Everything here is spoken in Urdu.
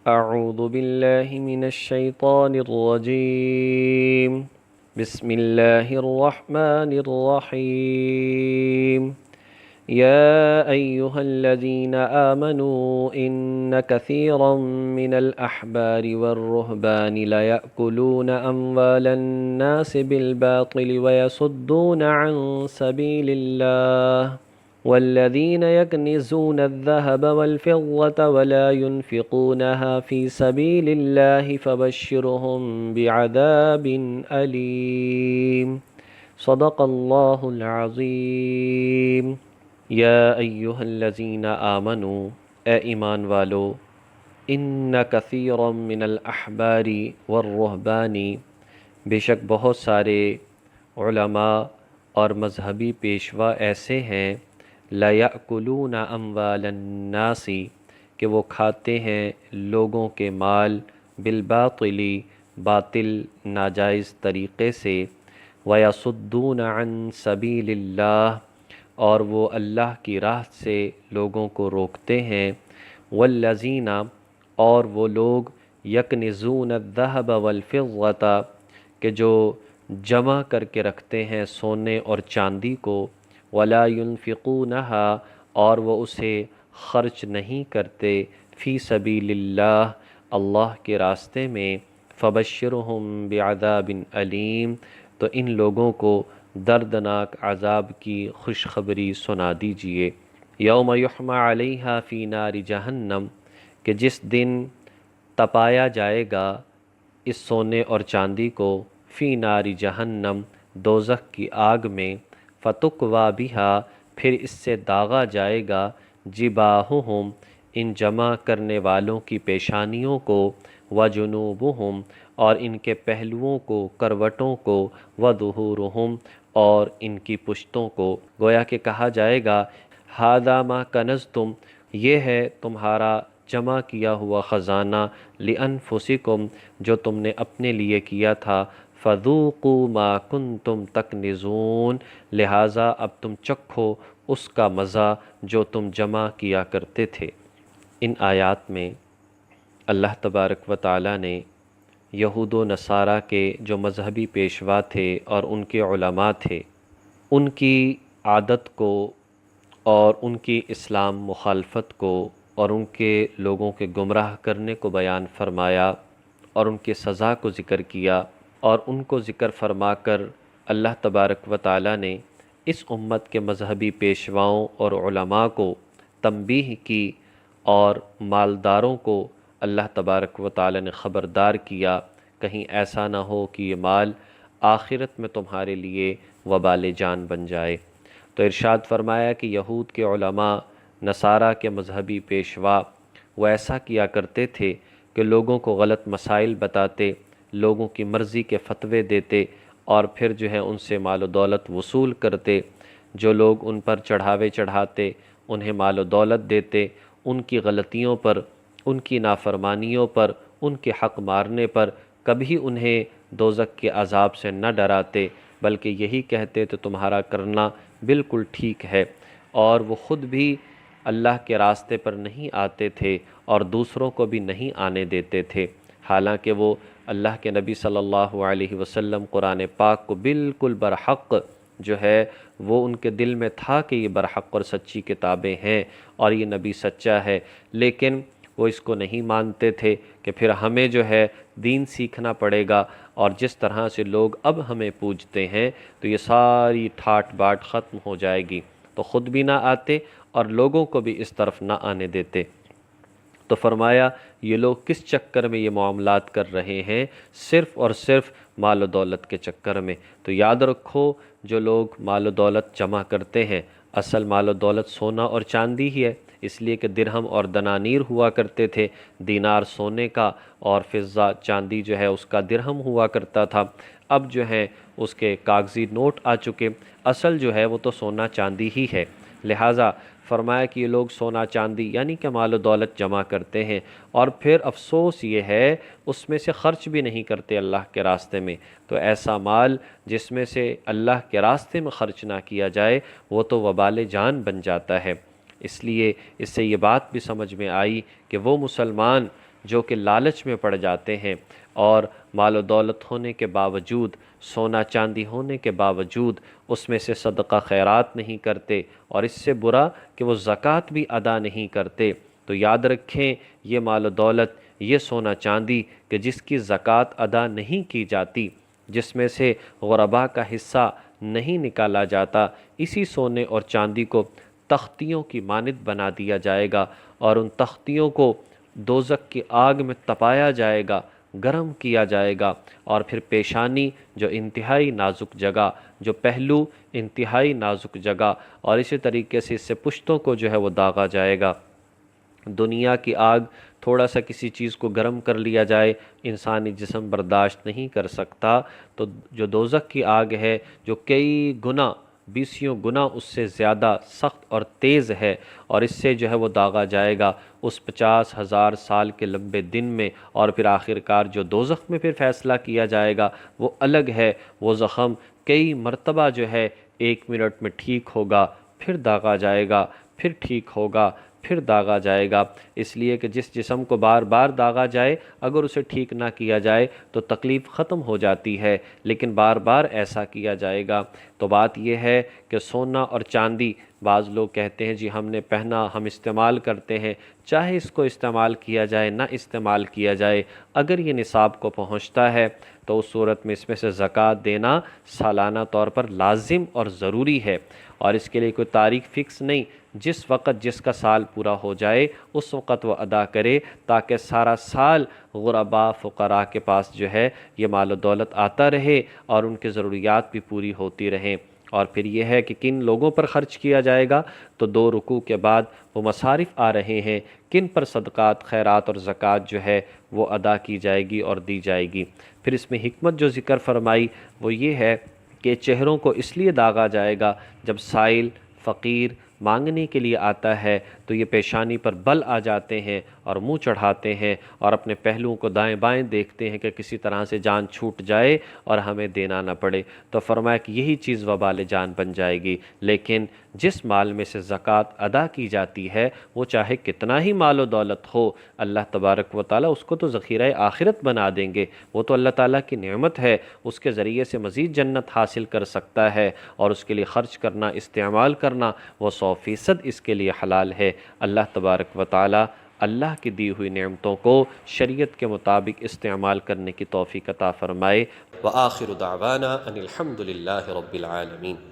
أعوذ بالله من الشيطان الرجيم. بسم الله الرحمن الرحيم. يا أيها الذين آمنوا إن كثيرا من الأحبار والرهبان ليأكلون أموال الناس بالباطل ويصدون عن سبيل الله والذين يكنزون الذهب والفضة ولا ينفقونها في سبيل الله فبشرهم بعذاب أليم. صدق الله العظيم. یا ایہا الذین آمنوا، اے ایمان والو، ان کثیرا من الاحبار والرہبان، بے شک بہت سارے علماء اور مذہبی پیشوا ایسے ہیں، لا یأکلون اموال الناس، کہ وہ کھاتے ہیں لوگوں کے مال، بالباطل، باطل ناجائز طریقے سے، ویصدون عن سبیل اللہ، اور وہ اللہ کی راہ سے لوگوں کو روکتے ہیں، والذین، اور وہ لوگ، یکنزون الذہب والفضة، کہ جو جمع کر کے رکھتے ہیں سونے اور چاندی کو، ولا ينفقونہا، اور وہ اسے خرچ نہیں کرتے، فی سبیل اللہ، اللہ کے راستے میں، فبشرہم بعذاب علیم، تو ان لوگوں کو دردناک عذاب کی خوشخبری سنا دیجئے۔ یوم یحمى علیہا فی نار جہنم، کہ جس دن تپایا جائے گا اس سونے اور چاندی کو، فی نار جہنم، دوزخ کی آگ میں، فتکوی بہا، پھر اس سے داغا جائے گا، جباہہم، ان جمع کرنے والوں کی پیشانیوں کو، وجنوبہم، اور ان کے پہلوؤں کو، کروٹوں کو، وظہورہم، اور ان کی پشتوں کو، گویا کہ کہا جائے گا، ھذا ما کنزتم، یہ ہے تمہارا جمع کیا ہوا خزانہ، لانفسکم، جو تم نے اپنے لیے کیا تھا، فذوقوا ما کنتم تکنزون، لہٰذا اب تم چکھو اس کا مزہ جو تم جمع کیا کرتے تھے۔ ان آیات میں اللہ تبارک و تعالیٰ نے یہود و نصارہ کے جو مذہبی پیشوا تھے اور ان کے علماء تھے، ان کی عادت کو اور ان کی اسلام مخالفت کو اور ان کے لوگوں کے گمراہ کرنے کو بیان فرمایا، اور ان کی سزا کو ذکر کیا، اور ان کو ذکر فرما کر اللہ تبارک و تعالیٰ نے اس امت کے مذہبی پیشواؤں اور علماء کو تنبیہ کی، اور مالداروں کو اللہ تبارک و تعالیٰ نے خبردار کیا، کہیں ایسا نہ ہو کہ یہ مال آخرت میں تمہارے لیے وبال جان بن جائے۔ تو ارشاد فرمایا کہ یہود کے علماء، نصارہ کے مذہبی پیشوا، وہ ایسا کیا کرتے تھے کہ لوگوں کو غلط مسائل بتاتے، لوگوں کی مرضی کے فتوے دیتے، اور پھر جو ہے ان سے مال و دولت وصول کرتے۔ جو لوگ ان پر چڑھاوے چڑھاتے، انہیں مال و دولت دیتے، ان کی غلطیوں پر، ان کی نافرمانیوں پر، ان کے حق مارنے پر کبھی انہیں دوزخ کے عذاب سے نہ ڈراتے، بلکہ یہی کہتے تو تمہارا کرنا بالکل ٹھیک ہے، اور وہ خود بھی اللہ کے راستے پر نہیں آتے تھے اور دوسروں کو بھی نہیں آنے دیتے تھے، حالانکہ وہ اللہ کے نبی صلی اللہ علیہ وسلم قرآن پاک کو بالکل برحق جو ہے وہ ان کے دل میں تھا کہ یہ برحق اور سچی کتابیں ہیں اور یہ نبی سچا ہے، لیکن وہ اس کو نہیں مانتے تھے کہ پھر ہمیں جو ہے دین سیکھنا پڑے گا، اور جس طرح سے لوگ اب ہمیں پوجتے ہیں تو یہ ساری ٹھاٹ باٹ ختم ہو جائے گی، تو خود بھی نہ آتے اور لوگوں کو بھی اس طرف نہ آنے دیتے۔ تو فرمایا یہ لوگ کس چکر میں یہ معاملات کر رہے ہیں؟ صرف اور صرف مال و دولت کے چکر میں۔ تو یاد رکھو، جو لوگ مال و دولت جمع کرتے ہیں، اصل مال و دولت سونا اور چاندی ہی ہے، اس لیے کہ درہم اور دنانیر ہوا کرتے تھے، دینار سونے کا اور فضہ چاندی جو ہے اس کا درہم ہوا کرتا تھا۔ اب جو ہے اس کے کاغذی نوٹ آ چکے، اصل جو ہے وہ تو سونا چاندی ہی ہے، لہٰذا فرمایا کہ یہ لوگ سونا چاندی یعنی کہ مال و دولت جمع کرتے ہیں، اور پھر افسوس یہ ہے اس میں سے خرچ بھی نہیں کرتے اللہ کے راستے میں۔ تو ایسا مال جس میں سے اللہ کے راستے میں خرچ نہ کیا جائے وہ تو وبال جان بن جاتا ہے۔ اس لیے اس سے یہ بات بھی سمجھ میں آئی کہ وہ مسلمان جو کہ لالچ میں پڑ جاتے ہیں اور مال و دولت ہونے کے باوجود، سونا چاندی ہونے کے باوجود اس میں سے صدقہ خیرات نہیں کرتے، اور اس سے برا کہ وہ زکوٰۃ بھی ادا نہیں کرتے۔ تو یاد رکھیں یہ مال و دولت، یہ سونا چاندی کہ جس کی زکوٰۃ ادا نہیں کی جاتی، جس میں سے غرباء کا حصہ نہیں نکالا جاتا، اسی سونے اور چاندی کو تختیوں کی مانند بنا دیا جائے گا، اور ان تختیوں کو دوزخ کی آگ میں تپایا جائے گا، گرم کیا جائے گا، اور پھر پیشانی جو انتہائی نازک جگہ، جو پہلو انتہائی نازک جگہ، اور اسی طریقے سے اس سے پشتوں کو جو ہے وہ داغا جائے گا۔ دنیا کی آگ، تھوڑا سا کسی چیز کو گرم کر لیا جائے، انسانی جسم برداشت نہیں کر سکتا، تو جو دوزخ کی آگ ہے جو کئی گنا، بیسیوں گنا اس سے زیادہ سخت اور تیز ہے، اور اس سے جو ہے وہ داغا جائے گا اس 50,000 سال کے لمبے دن میں، اور پھر آخرکار جو دوزخ میں پھر فیصلہ کیا جائے گا وہ الگ ہے۔ وہ زخم کئی مرتبہ جو ہے 1 منٹ میں ٹھیک ہوگا، پھر داغا جائے گا، پھر ٹھیک ہوگا، پھر داغا جائے گا، اس لیے کہ جس جسم کو بار بار داغا جائے اگر اسے ٹھیک نہ کیا جائے تو تکلیف ختم ہو جاتی ہے، لیکن بار بار ایسا کیا جائے گا۔ تو بات یہ ہے کہ سونا اور چاندی، بعض لوگ کہتے ہیں جی ہم نے پہنا، ہم استعمال کرتے ہیں، چاہے اس کو استعمال کیا جائے نہ استعمال کیا جائے، اگر یہ نصاب کو پہنچتا ہے تو اس صورت میں اس میں سے زکوٰۃ دینا سالانہ طور پر لازم اور ضروری ہے، اور اس کے لیے کوئی تاریخ فکس نہیں، جس وقت جس کا سال پورا ہو جائے اس وقت وہ ادا کرے، تاکہ سارا سال غرباء فقراء کے پاس جو ہے یہ مال و دولت آتا رہے اور ان کی ضروریات بھی پوری ہوتی رہیں۔ اور پھر یہ ہے کہ کن لوگوں پر خرچ کیا جائے گا، تو 2 رکوع کے بعد وہ مصارف آ رہے ہیں، کن پر صدقات، خیرات اور زکوٰۃ جو ہے وہ ادا کی جائے گی اور دی جائے گی۔ پھر اس میں حکمت جو ذکر فرمائی وہ یہ ہے کہ چہروں کو اس لیے داغا جائے گا جب سائل، فقیر مانگنے کے لیے آتا ہے تو یہ پیشانی پر بل آ جاتے ہیں اور منہ چڑھاتے ہیں اور اپنے پہلوؤں کو دائیں بائیں دیکھتے ہیں کہ کسی طرح سے جان چھوٹ جائے اور ہمیں دینا نہ پڑے، تو فرمایا کہ یہی چیز وبال جان بن جائے گی۔ لیکن جس مال میں سے زکوٰۃ ادا کی جاتی ہے وہ چاہے کتنا ہی مال و دولت ہو، اللہ تبارک و تعالیٰ اس کو تو ذخیرہ آخرت بنا دیں گے، وہ تو اللہ تعالیٰ کی نعمت ہے، اس کے ذریعے سے مزید جنت حاصل کر سکتا ہے، اور اس کے لیے خرچ کرنا، استعمال کرنا وہ 100% اس کے لیے حلال ہے۔ اللہ تبارک و تعالیٰ اللہ کی دی ہوئی نعمتوں کو شریعت کے مطابق استعمال کرنے کی توفیق عطا فرمائے۔ وآخر دعوانا ان الحمد للہ رب العالمین۔